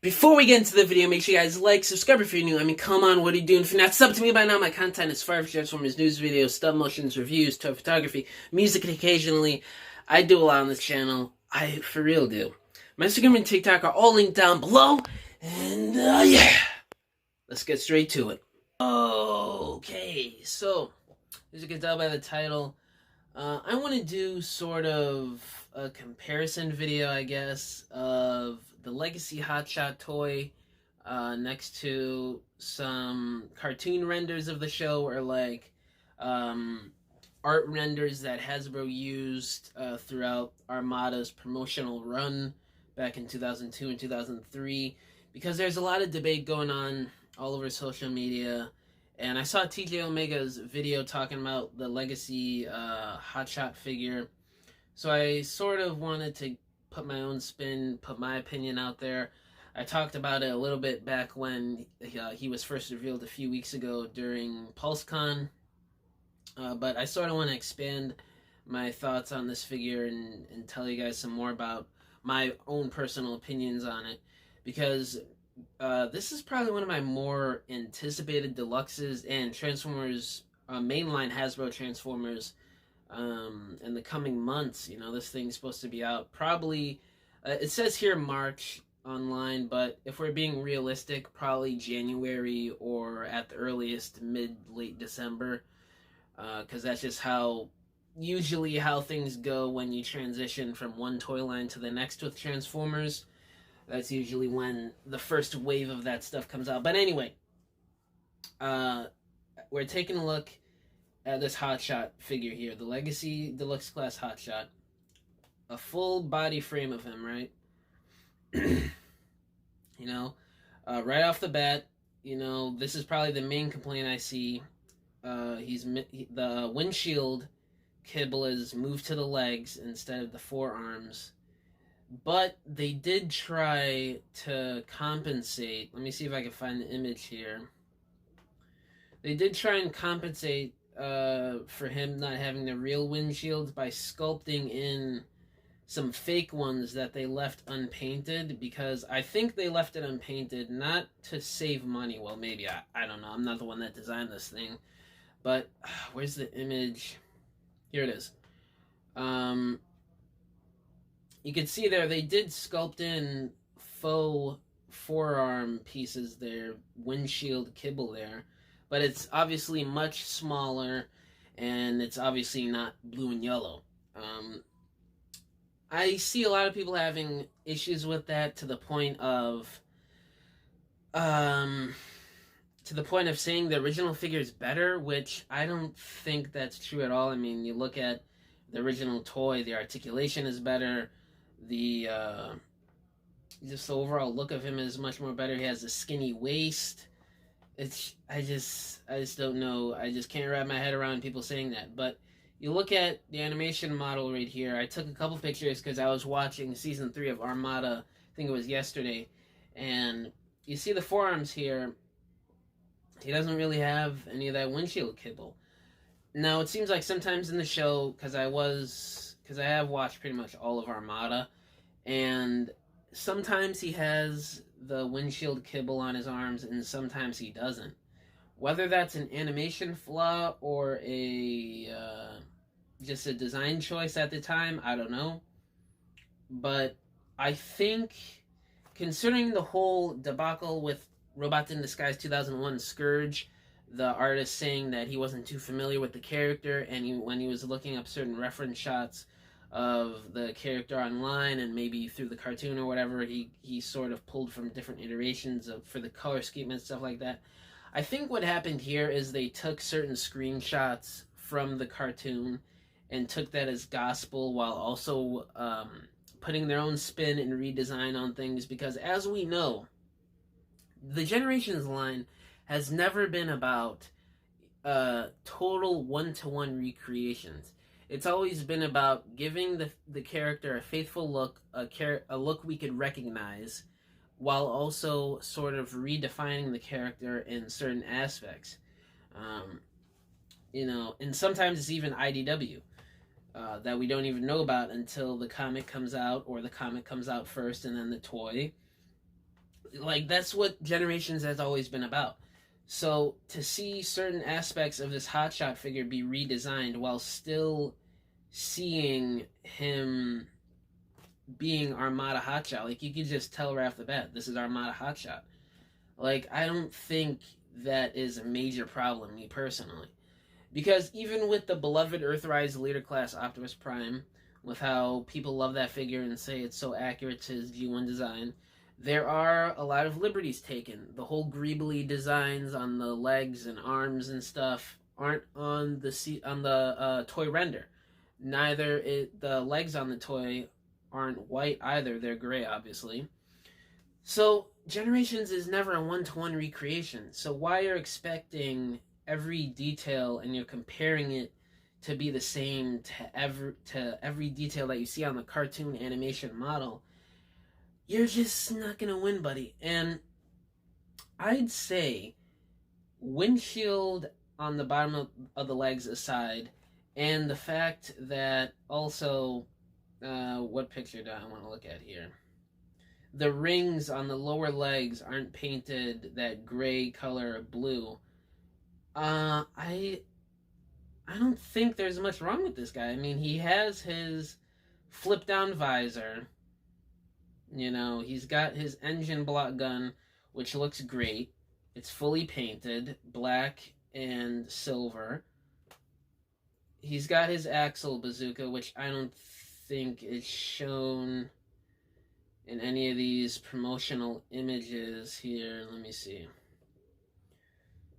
Before we get into the video, make sure you guys like, subscribe if you're new. I mean, come on, what are you doing? If you're not sub to me by now, my content is fire for Transformers news videos, stop motions, reviews, toy photography, music, and occasionally I do a lot on this channel. I for real do. My Instagram and TikTok are all linked down below. And yeah, let's get straight to it. Okay, so as you can tell by the title, I want to do sort of a comparison video, I guess, of the Legacy Hot Shot toy next to some cartoon renders of the show, or like art renders that Hasbro used throughout Armada's promotional run back in 2002 and 2003, because there's a lot of debate going on all over social media. And I saw TJ Omega's video talking about the Legacy Hot Shot figure. So I sort of wanted to put my own spin, put my opinion out there. I talked about it a little bit back when he was first revealed a few weeks ago during PulseCon. But I sort of want to expand my thoughts on this figure and tell you guys some more about my own personal opinions on it. Because this is probably one of my more anticipated deluxes and Transformers, mainline Hasbro Transformers, in the coming months. You know, this thing's supposed to be out probably, it says here March online, but if we're being realistic, probably January or at the earliest late December, because that's just usually how things go when you transition from one toy line to the next with Transformers. That's usually when the first wave of that stuff comes out. But anyway, we're taking a look at this Hot Shot figure here. The Legacy Deluxe Class Hot Shot. A full body frame of him, right? You know, right off the bat, you know, this is probably the main complaint I see. The windshield kibble is moved to the legs instead of the forearms. But they did try to compensate. Let me see if I can find the image here. They did try and compensate for him not having the real windshield by sculpting in some fake ones that they left unpainted, because I think they left it unpainted not to save money. Well, maybe. I don't know. I'm not the one that designed this thing. But where's the image? Here it is. You can see there they did sculpt in faux forearm pieces there, windshield kibble there, but it's obviously much smaller, and it's obviously not blue and yellow. I see a lot of people having issues with that to the point of saying the original figure is better, which I don't think that's true at all. I mean, you look at the original toy, the articulation is better. Just the overall look of him is much more better. He has a skinny waist. I just don't know. I just can't wrap my head around people saying that. But you look at the animation model right here. I took a couple pictures because I was watching season 3 of Armada. I think it was yesterday, and you see the forearms here. He doesn't really have any of that windshield kibble. Now, it seems like sometimes in the show, because I have watched pretty much all of Armada, and sometimes he has the windshield kibble on his arms, and sometimes he doesn't. Whether that's an animation flaw or just a design choice at the time, I don't know. But I think, considering the whole debacle with Robots in Disguise 2001 Scourge, the artist saying that he wasn't too familiar with the character, and when he was looking up certain reference shots of the character online and maybe through the cartoon or whatever, he sort of pulled from different iterations for the color scheme and stuff like that. I think what happened here is they took certain screenshots from the cartoon and took that as gospel, while also putting their own spin and redesign on things, because as we know, the Generations line has never been about total one-to-one recreations. It's always been about giving the character a faithful look, a look we could recognize, while also sort of redefining the character in certain aspects. You know, and sometimes it's even IDW that we don't even know about until the comic comes out, or the comic comes out first and then the toy. Like, that's what Generations has always been about. So to see certain aspects of this hotshot figure be redesigned while still seeing him being Armada Hotshot, like, you could just tell right off the bat, this is Armada Hotshot. Like, I don't think that is a major problem, me personally. Because even with the beloved Earthrise Leader Class Optimus Prime, with how people love that figure and say it's so accurate to his G1 design, there are a lot of liberties taken. The whole greebly designs on the legs and arms and stuff aren't on the toy render. The legs on the toy aren't white either. They're gray, obviously. So Generations is never a one-to-one recreation. So why you're expecting every detail and you're comparing it to be the same to every detail that you see on the cartoon animation model, you're just not gonna win, buddy. And I'd say windshield on the bottom of the legs aside, and the fact that also, what picture do I want to look at here? The rings on the lower legs aren't painted that gray color blue. I don't think there's much wrong with this guy. I mean, he has his flip down visor. You know, he's got his engine block gun, which looks great. It's fully painted, black and silver. He's got his axle bazooka, which I don't think is shown in any of these promotional images here. Let me see.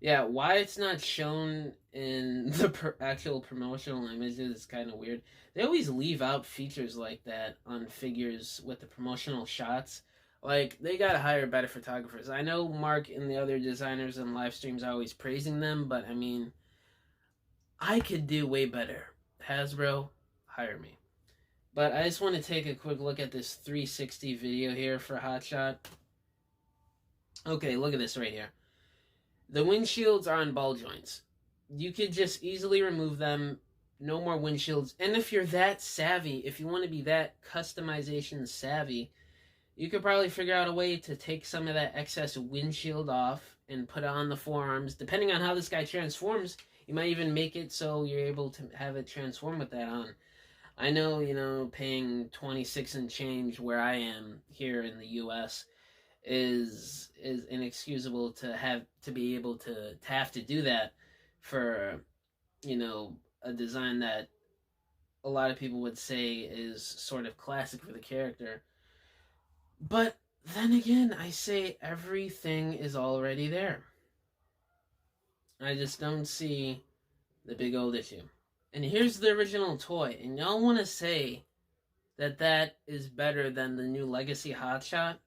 Yeah, why it's not shown in the actual promotional images is kind of weird. They always leave out features like that on figures with the promotional shots. Like, they gotta hire better photographers. I know Mark and the other designers and live streams are always praising them, but I mean, I could do way better. Hasbro, hire me. But I just want to take a quick look at this 360 video here for Hot Shot. Okay, look at this right here. The windshields are on ball joints. You could just easily remove them. No more windshields. And if you're that savvy, if you want to be that customization savvy, you could probably figure out a way to take some of that excess windshield off and put it on the forearms. Depending on how this guy transforms, you might even make it so you're able to have it transform with that on. I know, you know, paying 26 and change where I am here in the US is inexcusable to have to be able to have to do that for, you know, a design that a lot of people would say is sort of classic for the character. But then again, I say everything is already there. I just don't see the big old issue. And here's the original toy, and y'all want to say that that is better than the new Legacy Hot Shot?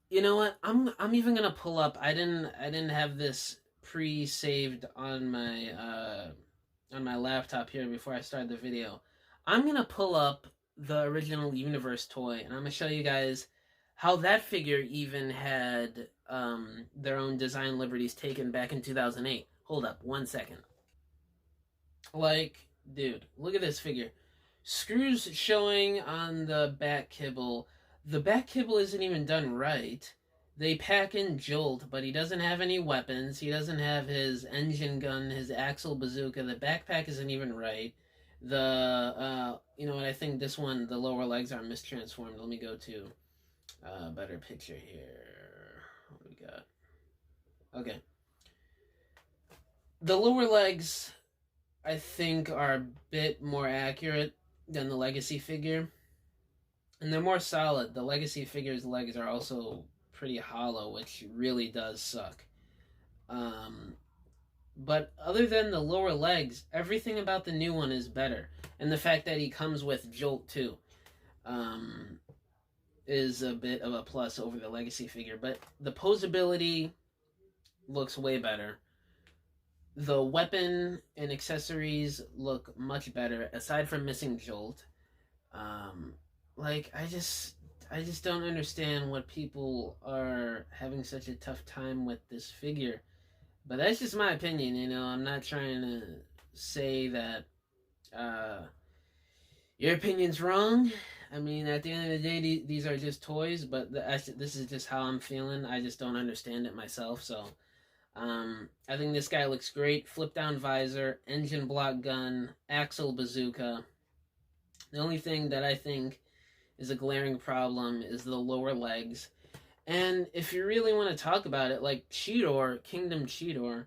You know what? I'm even gonna pull up. I didn't have this pre-saved on my laptop here before I started the video. I'm gonna pull up the original Universe toy, and I'm gonna show you guys how that figure even had their own design liberties taken back in 2008. Hold up, 1 second. Like, dude, look at this figure. Screws showing on the back kibble. The back kibble isn't even done right. They pack in Jolt, but he doesn't have any weapons. He doesn't have his engine gun, his axle bazooka. The backpack isn't even right. You know what, I think this one, the lower legs are mistransformed. Let me go to a better picture here. What do we got? Okay. The lower legs, I think, are a bit more accurate than the Legacy figure. And they're more solid. The Legacy figure's legs are also pretty hollow, which really does suck. But other than the lower legs, everything about the new one is better. And the fact that he comes with Jolt, too, is a bit of a plus over the Legacy figure. But the posability looks way better. The weapon and accessories look much better, aside from missing Jolt. Like, I just don't understand what people are having such a tough time with this figure. But that's just my opinion, you know. I'm not trying to say that your opinion's wrong. I mean, at the end of the day, these are just toys, but this is just how I'm feeling. I just don't understand it myself, so I think this guy looks great. Flip down visor, engine block gun, axle bazooka. The only thing that I think is a glaring problem is the lower legs. And if you really want to talk about it, like Cheetor, Kingdom Cheetor,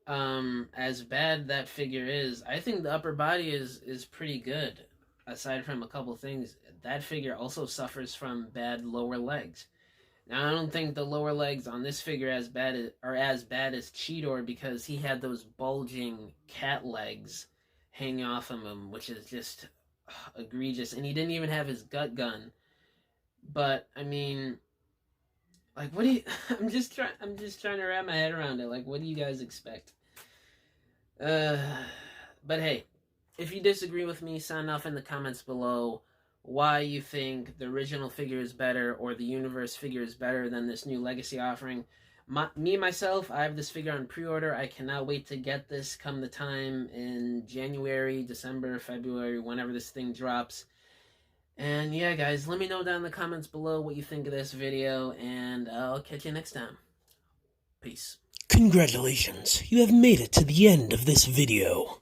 as bad that figure is, I think the upper body is pretty good. Aside from a couple things, that figure also suffers from bad lower legs. Now, I don't think the lower legs on this figure are as bad as Cheetor, because he had those bulging cat legs hanging off of him, which is just egregious. And he didn't even have his gut gun. But I mean, like, what do you? I'm just trying to wrap my head around it. Like, what do you guys expect? But hey, if you disagree with me, sound off in the comments below why you think the original figure is better, or the universe figure is better than this new Legacy offering. Myself, I have this figure on pre-order. I cannot wait to get this come the time in January, December, February, whenever this thing drops. And yeah, guys, let me know down in the comments below what you think of this video, and I'll catch you next time. Peace. Congratulations, you have made it to the end of this video.